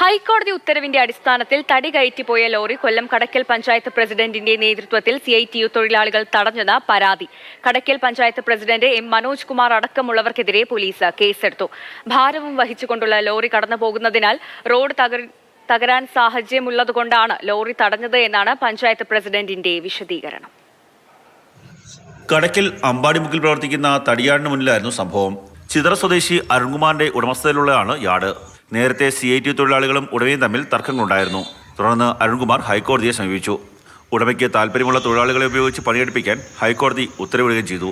ഹൈക്കോടതി ഉത്തരവിന്റെ അടിസ്ഥാനത്തിൽ തടി കയറ്റിപ്പോയ ലോറി കൊല്ലം കടയ്ക്കൽ പഞ്ചായത്ത് പ്രസിഡന്റിന്റെ നേതൃത്വത്തിൽ CITU തൊഴിലാളികൾ തടഞ്ഞെന്ന് പരാതി. Kadakkal panchayat president M. മനോജ് കുമാർ അടക്കമുള്ളവർക്കെതിരെ പോലീസ് കേസെടുത്തു. ഭാരവും വഹിച്ചുകൊണ്ടുള്ള ലോറി കടന്നുപോകുന്നതിനാൽ റോഡ് തകരാൻ സാഹചര്യമുള്ളതുകൊണ്ടാണ് ലോറി തടഞ്ഞത് എന്നാണ് പഞ്ചായത്ത് പ്രസിഡന്റിന്റെ വിശദീകരണം. കടയ്ക്കൽ അമ്പാടിമുക്കിൽ പ്രവർത്തിക്കുന്ന തടിയാടിന് മുന്നിലായിരുന്നു സംഭവം. ചിതറ സ്വദേശി അരുൺകുമാറിന്റെ ഉടമസ്ഥതയിലുള്ളതാണ് യാർഡ്. നേരത്തെ CITU തൊഴിലാളികളും ഉടമയും തമ്മിൽ തർക്കങ്ങളുണ്ടായിരുന്നു. തുടർന്ന് അരുൺകുമാർ ഹൈക്കോടതിയെ സമീപിച്ചു. ഉടമയ്ക്ക് താല്പര്യമുള്ള തൊഴിലാളികളെ ഉപയോഗിച്ച് പണിയെടുപ്പിക്കാൻ ഹൈക്കോടതി ഉത്തരവിടുകയും ചെയ്തു.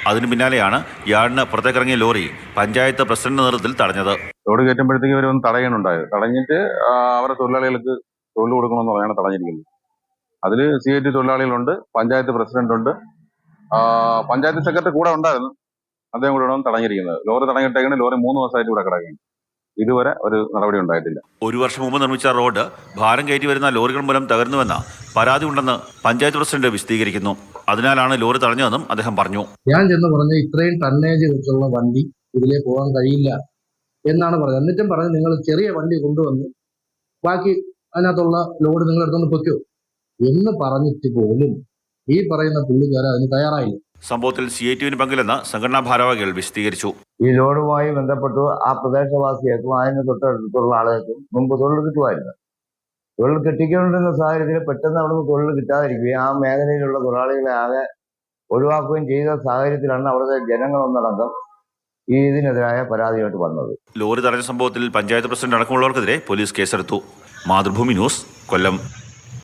അതിനു പിന്നാലെയാണ് യാർഡിന് പുറത്തേക്കിറങ്ങിയ ലോറി പഞ്ചായത്ത് പ്രസിഡന്റ് നേതൃത്വത്തിൽ തടഞ്ഞത്. ലോഡ് കയറ്റുമ്പോഴത്തേക്ക് ഇവർ ഒന്ന് തടയാനുണ്ടായത്. തടഞ്ഞിട്ട് അവരുടെ തൊഴിലാളികൾക്ക് തൊഴിൽ കൊടുക്കണമെന്ന് പറഞ്ഞാണ് തടഞ്ഞിരിക്കുന്നത്. അതിൽ CITU തൊഴിലാളികളുണ്ട്, പഞ്ചായത്ത് പ്രസിഡന്റ് ഉണ്ട്, പഞ്ചായത്ത് സെക്രട്ടറി കൂടെ ഉണ്ടായിരുന്നു. അദ്ദേഹം കൂടെ തടഞ്ഞിരിക്കുന്നത്. ലോറി തടഞ്ഞിട്ടേക്കാണ്. ലോറി 3 ദിവസമായിട്ട് ഇവിടെ കിടക്കുകയാണ്. ഇതുവരെ ഒരു നടപടി ഉണ്ടായിട്ടില്ല. 1 വർഷം മുമ്പ് നിർമ്മിച്ച റോഡ് ഭാരം കയറ്റി വരുന്ന ലോറികൾ മൂലം തകർന്നുവെന്ന പരാതി ഉണ്ടെന്ന് പഞ്ചായത്ത് പ്രസിഡന്റ് വിശദീകരിക്കുന്നു. അതിനാലാണ് ലോറി തടഞ്ഞതെന്നും അദ്ദേഹം പറഞ്ഞു. ഞാൻ ചെന്ന് പറഞ്ഞ ഇത്രയും ടണ്ണേജ് വെച്ചുള്ള വണ്ടി ഇതിലേ പോകാൻ കഴിയില്ല എന്നാണ് പറഞ്ഞത്. എന്നിട്ടും പറഞ്ഞ് നിങ്ങൾ ചെറിയ വണ്ടി കൊണ്ടുവന്ന് ബാക്കി അതിനകത്തുള്ള ലോഡ് നിങ്ങൾ എടുത്തുകൊണ്ട് പൊയ്ക്കോ എന്ന് പറഞ്ഞിട്ട് പോലും ഈ പറയുന്ന പുള്ളിക്കാരൻ അതിന് തയ്യാറായില്ല. സംഭവത്തിൽ CITUവിന് പങ്കില്ലെന്ന് സംഘടനാ ഭാരവാഹികൾ വിശദീകരിച്ചു. ഈ ലോഡുമായി ബന്ധപ്പെട്ട് ആ പ്രദേശവാസികൾക്കും അതിന് തൊട്ടടുത്തുള്ള ആളുകൾക്കും മുമ്പ് തൊഴിൽ കിട്ടുമായിരുന്നു. തൊഴിൽ കിട്ടിക്കൊണ്ടിരുന്ന സാഹചര്യത്തിൽ പെട്ടെന്ന് അവിടുന്ന് തൊഴിൽ കിട്ടാതിരിക്കുകയും ആ മേഖലയിലുള്ള തൊഴിലാളികളെ ആകെ ഒഴിവാക്കുകയും ചെയ്ത സാഹചര്യത്തിലാണ് അവിടുത്തെ ജനങ്ങളൊന്നടങ്കം ഇതിനെതിരായ പരാതിയായിട്ട് വന്നത്. ലോറി തടഞ്ഞ സംഭവത്തിൽ പഞ്ചായത്ത് പ്രസിഡന്റ് അടക്കമുള്ളവർക്കെതിരെ പോലീസ് കേസെടുത്തു. മാതൃഭൂമി ന്യൂസ്, കൊല്ലം.